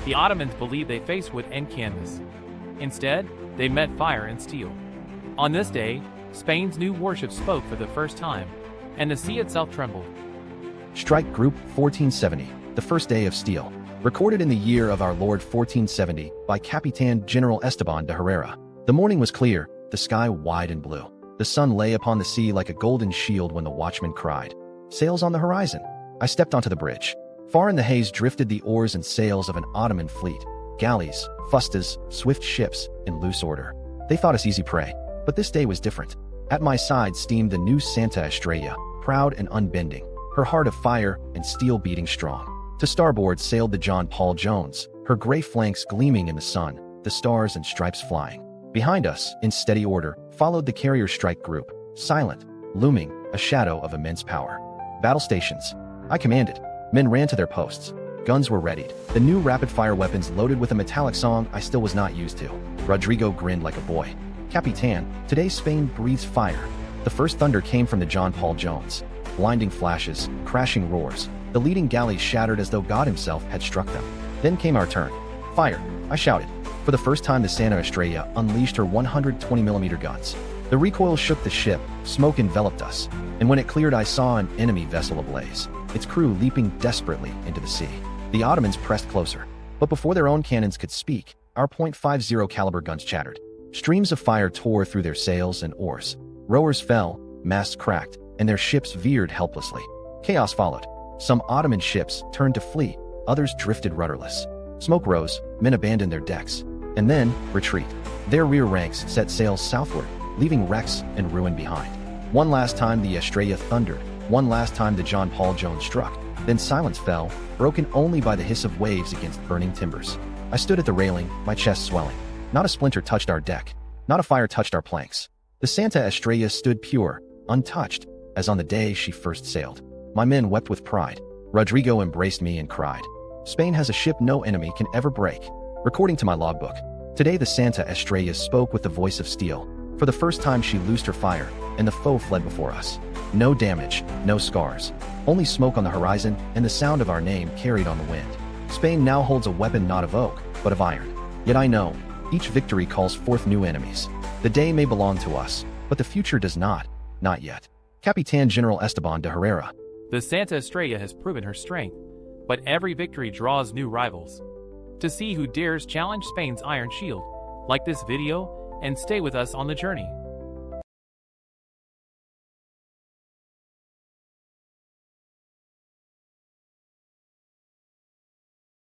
The Ottomans believed they faced wood and canvas. Instead, they met fire and steel. On this day, Spain's new warship spoke for the first time, and the sea itself trembled. Strike Group 1470, the first day of steel. Recorded in the year of our Lord 1470 by Capitan General Esteban de Herrera. The morning was clear, the sky wide and blue. The sun lay upon the sea like a golden shield when the watchman cried, "Sails on the horizon." I stepped onto the bridge. Far in the haze drifted the oars and sails of an Ottoman fleet. Galleys, fustas, swift ships, in loose order. They thought us easy prey, but this day was different. At my side steamed the new Santa Estrella, proud and unbending, her heart of fire and steel beating strong. To starboard sailed the John Paul Jones, her gray flanks gleaming in the sun, the stars and stripes flying. Behind us, in steady order, followed the carrier strike group, silent, looming, a shadow of immense power. Battle stations. I commanded. Men ran to their posts. Guns were readied, the new rapid-fire weapons loaded with a metallic song I still was not used to. Rodrigo grinned like a boy. "Capitan, today Spain breathes fire." The first thunder came from the John Paul Jones. Blinding flashes, crashing roars. The leading galleys shattered as though God himself had struck them. Then came our turn. "Fire!" I shouted. For the first time, the Santa Estrella unleashed her 120mm guns. The recoil shook the ship, smoke enveloped us, and when it cleared I saw an enemy vessel ablaze, its crew leaping desperately into the sea. The Ottomans pressed closer, but before their own cannons could speak, our .50 caliber guns chattered. Streams of fire tore through their sails and oars. Rowers fell, masts cracked, and their ships veered helplessly. Chaos followed. Some Ottoman ships turned to flee, others drifted rudderless. Smoke rose, men abandoned their decks. And then, retreat. Their rear ranks set sails southward, leaving wrecks and ruin behind. One last time the Estrella thundered, one last time the John Paul Jones struck. Then silence fell, broken only by the hiss of waves against burning timbers. I stood at the railing, my chest swelling. Not a splinter touched our deck. Not a fire touched our planks. The Santa Estrella stood pure, untouched, as on the day she first sailed. My men wept with pride. Rodrigo embraced me and cried, "Spain has a ship no enemy can ever break." Recording to my logbook. Today the Santa Estrella spoke with the voice of steel. For the first time she loosed her fire, and the foe fled before us. No damage, no scars. Only smoke on the horizon, and the sound of our name carried on the wind. Spain now holds a weapon not of oak, but of iron. Yet I know, each victory calls forth new enemies. The day may belong to us, but the future does not yet. Capitan General Esteban de Herrera. The Santa Estrella has proven her strength, but every victory draws new rivals. To see who dares challenge Spain's iron shield, like this video and stay with us on the journey.